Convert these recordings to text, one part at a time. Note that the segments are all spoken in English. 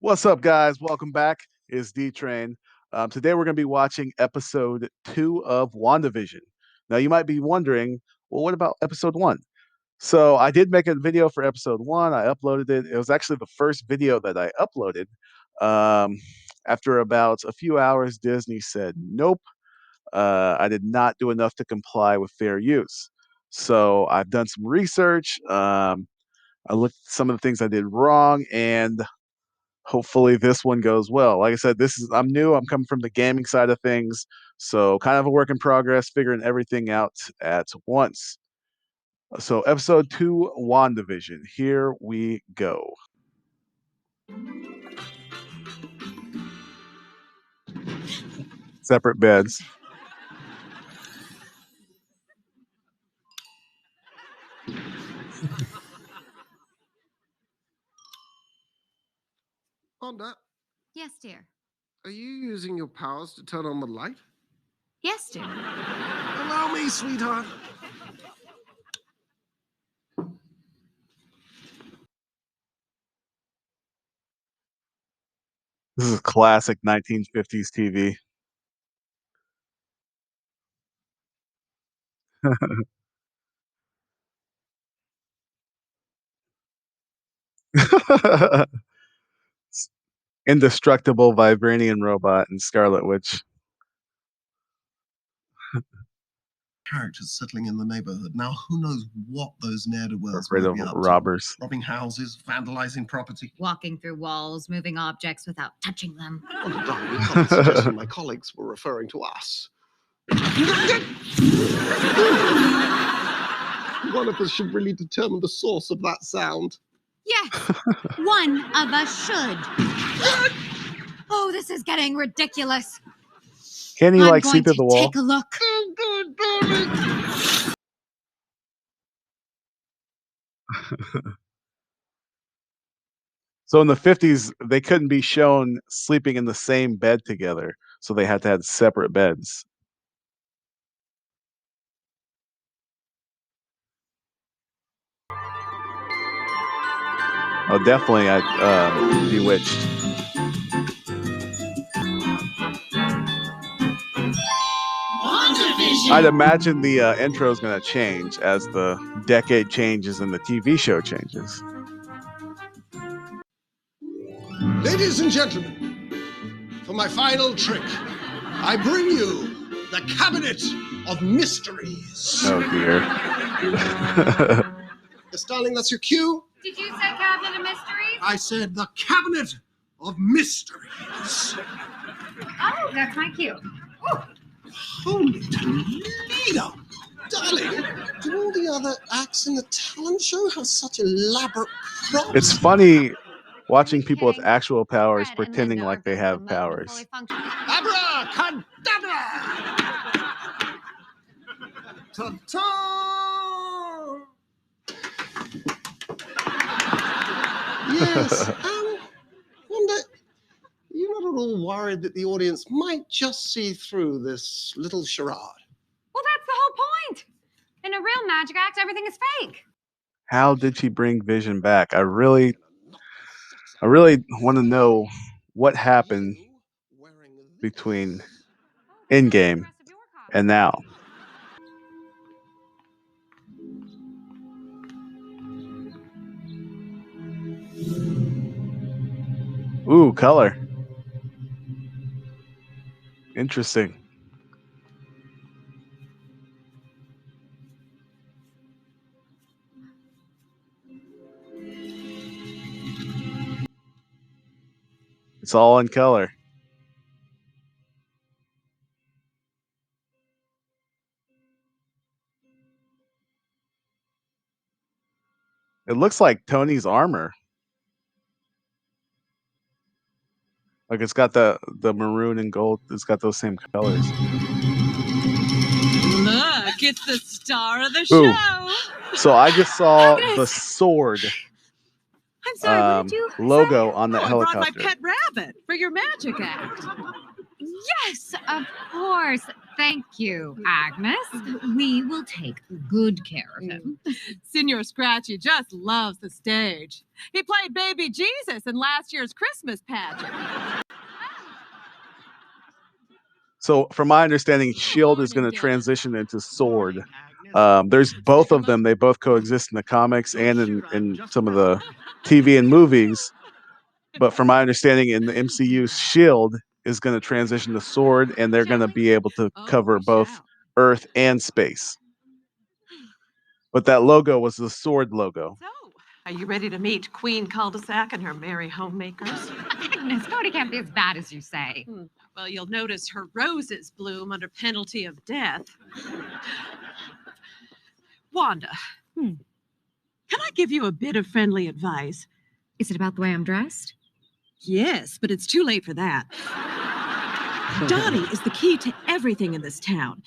What's up, guys? Welcome back. It's D Train. Today we're going to be watching episode 2 of WandaVision. Now, you might be wondering, well, what about episode 1? So, I did make a video for episode 1. I uploaded it. It was actually the first video that I uploaded. Um, After about a few hours, Disney said, nope, I did not do enough to comply with fair use. So, I've done some research. I looked at some of the things I did wrong, and hopefully this one goes well. Like I said, I'm new. I'm coming from the gaming side of things, so kind of a work in progress, figuring everything out at once. So episode 2, WandaVision. Here we go. Separate beds. Wanda, Yes, dear. are you using your powers to turn on the light? Yes, dear. Allow me, sweetheart. This is classic 1950s TV. Indestructible vibranium robot and Scarlet Witch. Characters settling in the neighborhood. Now, who knows what those ne'er-do-wells Rid might of be up robbers. to? Robbing houses, vandalizing property. Walking through walls, moving objects without touching them. Wanda, darling, it's not a suggestion my colleagues were referring to us. One of us should really determine the source of that sound. Yes, one of us should. Oh, this is getting ridiculous. Can he I'm like see going through to the wall? take a look. So in the 50s, they couldn't be shown sleeping in the same bed together, so they had to have separate beds. Oh, definitely, Bewitched. I'd imagine the intro is going to change as the decade changes and the TV show changes. Ladies and gentlemen, for my final trick, I bring you the Cabinet of Mysteries. Oh dear. Yes, darling, that's your cue. Did you say Cabinet of Mysteries? I said the Cabinet of Mysteries. Oh, that's my cue. Holy Toledo! Darling, do all the other acts in the talent show have such elaborate props? It's funny watching people with actual powers pretending like they have powers. Abracadabra! Ta-ta! Yes, Wanda, you're not at all worried that the audience might just see through this little charade? Well, that's the whole point. In a real magic act, everything is fake. How did she bring Vision back? I really want to know what happened between in-game and now. Ooh, color. Interesting. It's all in color. It looks like Tony's armor. Like it's got the maroon and gold. It's got those same colors. Look, it's the star of the Ooh. show. So I just saw the sword I'm sorry, what did you logo say? on that I helicopter. brought my pet rabbit for your magic act. Yes, of course. Thank you, Agnes. We will take good care of him. Senor Scratchy just loves the stage. He played baby Jesus in last year's Christmas pageant. So, from my understanding, Shield is going to transition into Sword. There's both of them. They both coexist in the comics and in some of the TV and movies. But from my understanding, in the MCU, Shield is going to transition to Sword, and they're going to be able to cover both Earth and space. But that logo was the Sword logo. So, are you ready to meet Queen Cul-de-sac and her merry homemakers? Agnes, Cody can't be as bad as you say. Well, you'll notice her roses bloom under penalty of death. Wanda, can I give you a bit of friendly advice? Is it about the way I'm dressed? Yes, but it's too late for that. Dottie is the key to everything in this town.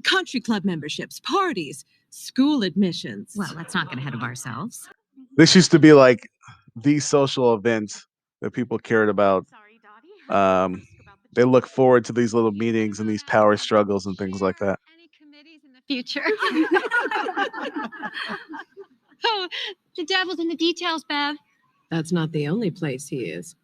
Country club memberships, parties, school admissions. Well, let's not get ahead of ourselves. This used to be like the social event that people cared about. Sorry, Dottie. They look forward to these little meetings and these power struggles and things like that. Any committees in the future? Oh, the devil's in the details, Bev. That's not the only place he is.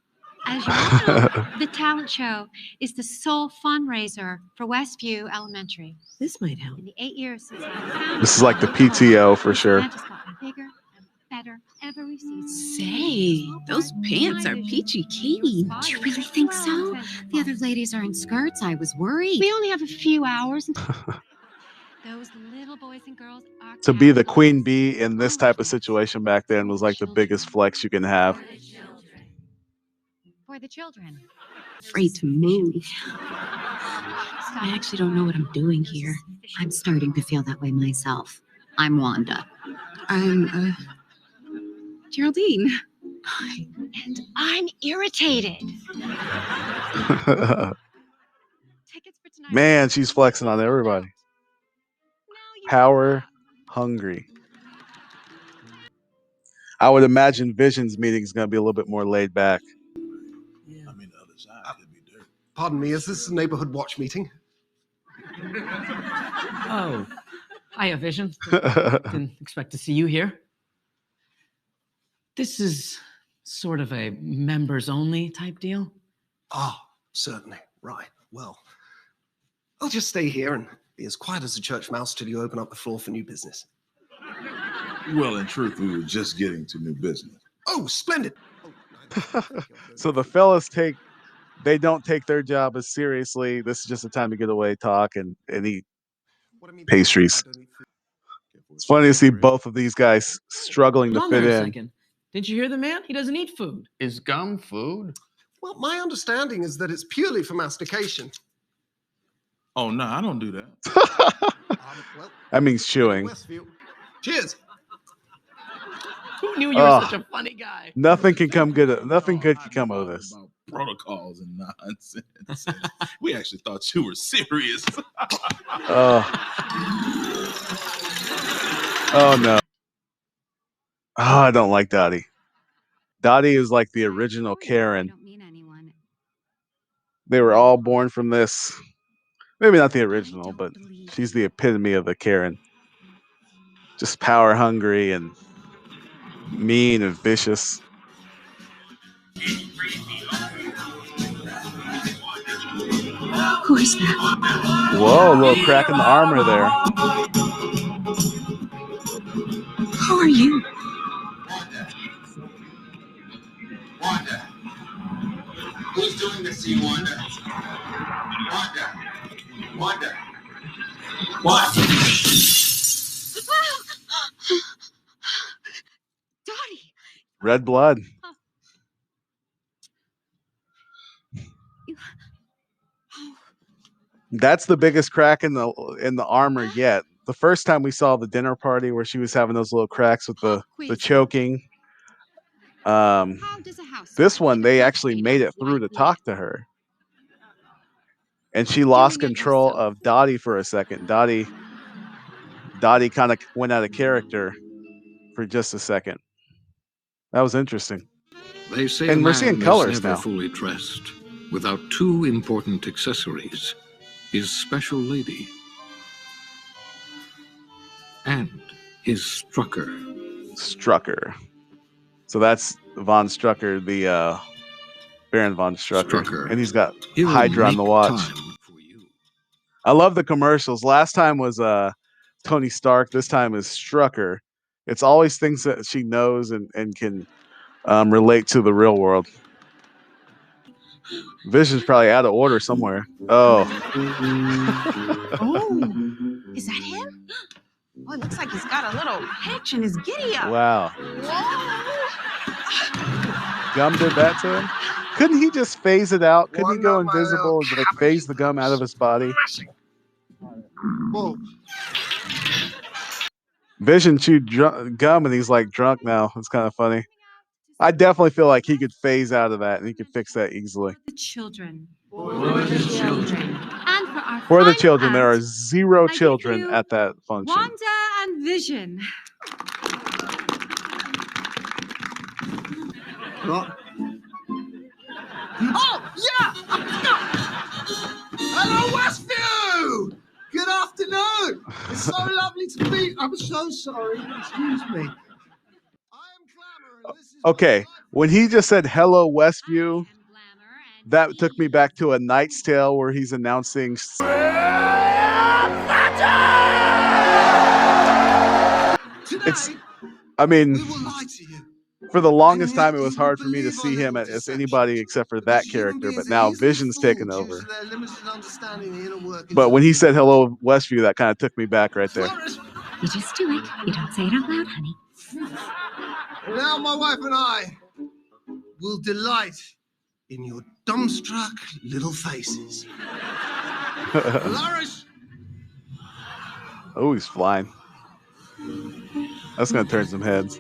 As you all know, the talent show is the sole fundraiser for Westview Elementary. This might help. In the 8 years since I found This is like the PTO for sure. Just gotten bigger and better every season. Say, those pants are peachy keen. Do you really think so? The other ladies are in skirts. I was worried. We only have a few hours. Those little boys and girls are To be the queen bee in this type of situation back then was like the biggest flex you can have. For the children. Afraid to move. I actually don't know what I'm doing here. I'm starting to feel that way myself. I'm Wanda. I'm, Geraldine. And I'm irritated. Tickets for tonight. Man, she's flexing on everybody. Power hungry. I would imagine Vision's meeting is going to be a little bit more laid back. I mean, the other side could be dirt. Pardon me, is this a neighborhood watch meeting? Oh, hiya, Vision. Didn't expect to see you here. This is sort of a members-only type deal. Ah, certainly. Right. Well, I'll just stay here and be as quiet as a church mouse till you open up the floor for new business. Well, in truth, we were just getting to new business. Oh, splendid. So the fellas they don't take their job as seriously. This is just a time to get away, talk, and eat pastries. It's funny to see both of these guys struggling to Hold fit on a in. second. Did you hear the man? He doesn't eat food. Is gum food? Well, my understanding is that it's purely for mastication. Oh, no, I don't do that. Well, That means chewing. Westview. Cheers. Who knew you were such a funny guy? Nothing can come good. Nothing good can come of this. About protocols and nonsense. We actually thought you were serious. Oh no. Oh, I don't like Dottie. Dottie is like the original Karen. They were all born from this. Maybe not the original, but she's the epitome of the Karen. Just power hungry and mean and vicious. Who is that? Whoa, a little crack in the armor there. Who are you? Wanda. Who's doing this to you, Wanda? Wanda. Wanda. Dottie. Red blood. That's the biggest crack in the armor yet. The first time we saw the dinner party where she was having those little cracks with the choking. This one they actually made it through to talk to her. And she lost control of Dottie for a second. Dottie kind of went out of character for just a second. That was interesting. They say And a we're seeing man colors is never now. fully dressed without two important accessories: his special lady, and his Strucker. Strucker. So that's Von Strucker, the Baron Von Strucker. Strucker. And he's got He'll Hydra on make the watch. time for you. I love the commercials. Last time was Tony Stark. This time is Strucker. It's always things that she knows and can relate to the real world. Vision's probably out of order somewhere. Oh. Oh, is that him? Oh, it looks like he's got a little hitch in his giddy up. Wow. Whoa. Gum did that to him? Couldn't he just phase it out? Couldn't he go Wonder, my invisible and like phase the gum out of his body? Whoa. Vision chewed gum and he's like drunk now. It's kind of funny. I definitely feel like he could phase out of that and he could fix that easily. The children. For the children. And for our For the final children, there are act, 0 I give children you at that function. Wanda and Vision. What? Oh, yeah! Hello, Westview! Good afternoon! It's so lovely to meet. I'm so sorry. Excuse me. I am Glamour, and this is Okay, when he just said hello Westview, that took me back to A Knight's Tale where he's announcing it's I mean we will lie to you. for the longest time it was hard for me to see him as anybody except for that character, but now Vision's taken over. But when he said hello Westview, that kind of took me back right there. You just do it. You don't say it out loud, honey. Now my wife and I will delight in your dumbstruck little faces. Flourish. Oh, he's flying. That's gonna turn some heads.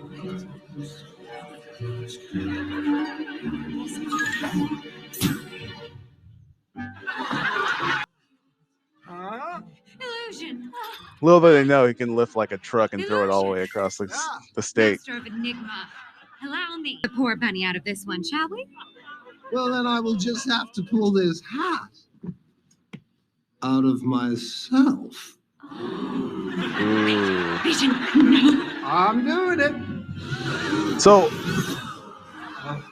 Illusion. Little do they know he can lift like a truck and throw it all the way across the state. Master of Enigma. Allow me the poor bunny out of this one, shall we? Well, then I will just have to pull this hat out of myself. Ooh. Vision, no. I'm doing it. So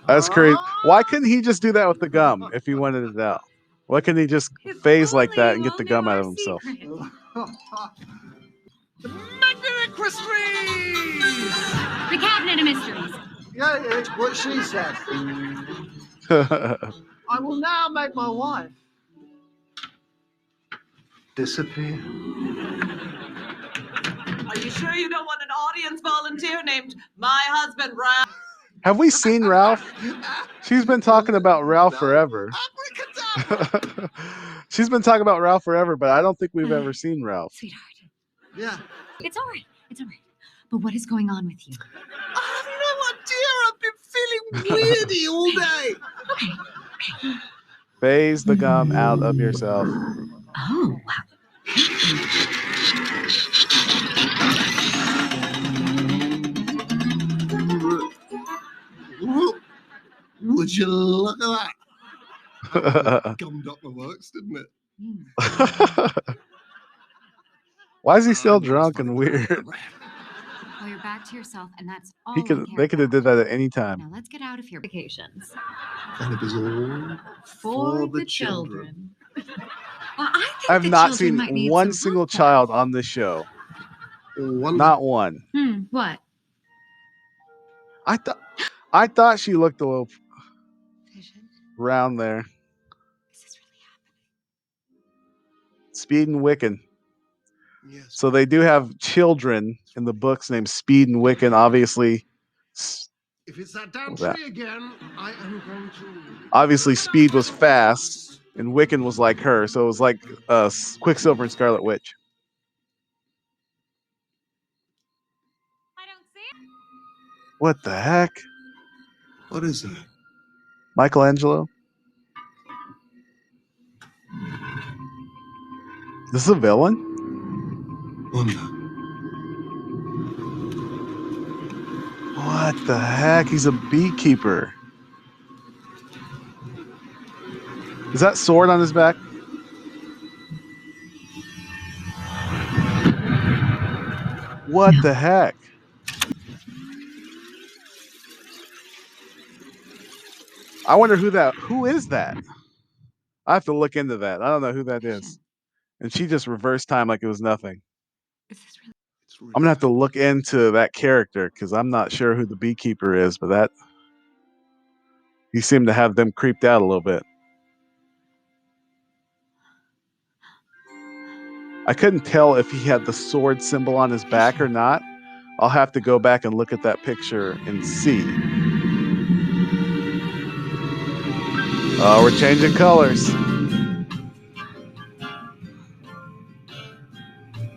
that's crazy. Why couldn't he just do that with the gum if he wanted it out? Why couldn't he just phase like that and get the gum out of himself? Magnetic Christmas! The Cabinet of Mysteries. Yeah, it's what she said. I will now make my wife disappear. Are you sure you don't want an audience volunteer named My Husband Ralph? Have we seen Ralph? She's been talking about Ralph forever. She's been talking about Ralph forever, but I don't think we've ever seen Ralph. Sweetheart. Yeah. It's all right. It's all right. But what is going on with you? I have no idea. I've been feeling weirdy all day. Okay. Phase the gum out of yourself. Oh, wow. Would you look at that? Gummed up my works, didn't it? Why is he still drunk and weird? Well, you're back to yourself, and that's all They could have did that at any time. Now let's get out of here. Vacations. And it was all For the children. Well, I think I've the not children seen might need one some single help. child on this show. Not one. What? I thought she looked a little Vision? round there. Is this really happening? Speed and Wiccan. Yes. So they do have children in the books named Speed and Wiccan. Obviously, If it's that damn What's that? tree again, I am going to. obviously Speed was fast, and Wiccan was like her. So it was like Quicksilver and Scarlet Witch. I don't see it. What the heck? What is that? Michelangelo? This is a villain? Wanda. What the heck? He's a beekeeper. Is that sword on his back? What the heck? I wonder who is that? I have to look into that. I don't know who that is. And she just reversed time like it was nothing. Is this really? It's really I'm gonna have to look into that character because I'm not sure who the beekeeper is, but that he seemed to have them creeped out a little bit. I couldn't tell if he had the sword symbol on his back or not. I'll have to go back and look at that picture and see. Oh, we're changing colors.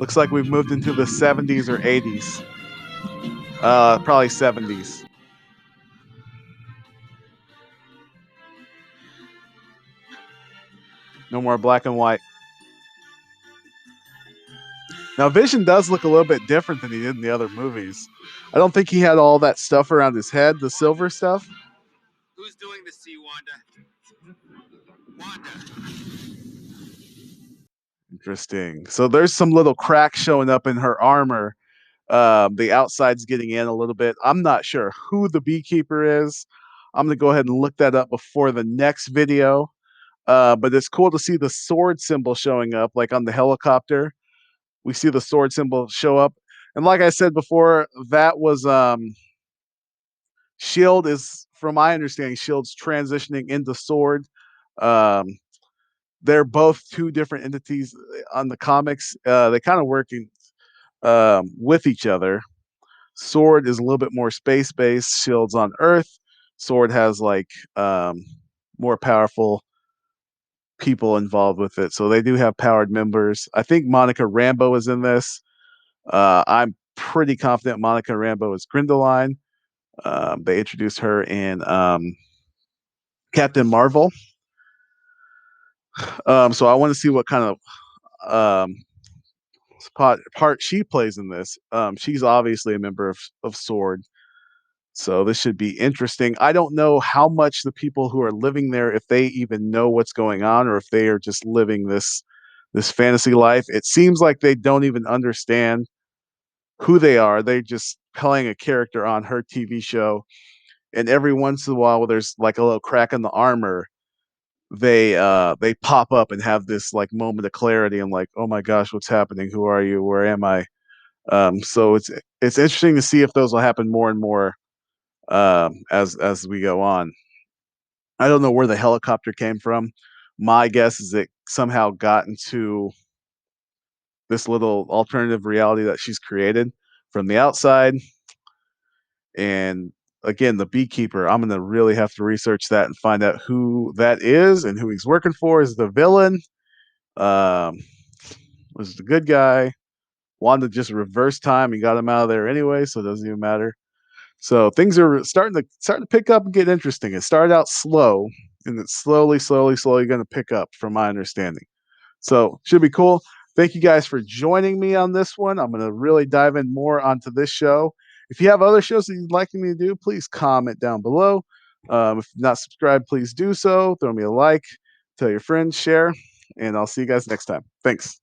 Looks like we've moved into the 70s or 80s. Probably 70s. No more black and white. Now, Vision does look a little bit different than he did in the other movies. I don't think he had all that stuff around his head, the silver stuff. Who's doing the sea, Wanda? Wanda. Interesting. So there's some little cracks showing up in her armor. The outside's getting in a little bit. I'm not sure who the beekeeper is. I'm going to go ahead and look that up before the next video. But it's cool to see the sword symbol showing up, like on the helicopter. We see the sword symbol show up. And like I said before, that was Shield is, from my understanding, Shield's transitioning into Sword. Um, they're both two different entities on the comics. They kind of working with each other. Sword is a little bit more space based. Shield's on Earth. Sword has like more powerful people involved with it, so they do have powered members. I think Monica Rambeau is in this. I'm pretty confident Monica Rambeau is Grindeline. They introduced her in Captain Marvel. So I want to see what kind of part she plays in this. She's obviously a member of Sword. So this should be interesting. I don't know how much the people who are living there, if they even know what's going on, or if they are just living this fantasy life. It seems like they don't even understand who they are. They're just playing a character on her TV show. And every once in a while, there's like a little crack in the armor. They pop up and have this like moment of clarity. And like, oh my gosh, what's happening? Who are you? Where am I? So it's interesting to see if those will happen more and more as we go on. I don't know where the helicopter came from. My guess is it somehow got into this little alternative reality that she's created from the outside. And again, the beekeeper, I'm going to really have to research that and find out who that is and who he's working for. Is the villain? Um, was the good guy? Wanda just reversed time and got him out of there anyway, so it doesn't even matter. So things are starting to pick up and get interesting. It started out slow, and it's slowly going to pick up, from my understanding. So should be cool. Thank you guys for joining me on this one. I'm going to really dive in more onto this show. If you have other shows that you'd like me to do, please comment down below. If you're not subscribed, please do so. Throw me a like, tell your friends, share, and I'll see you guys next time. Thanks.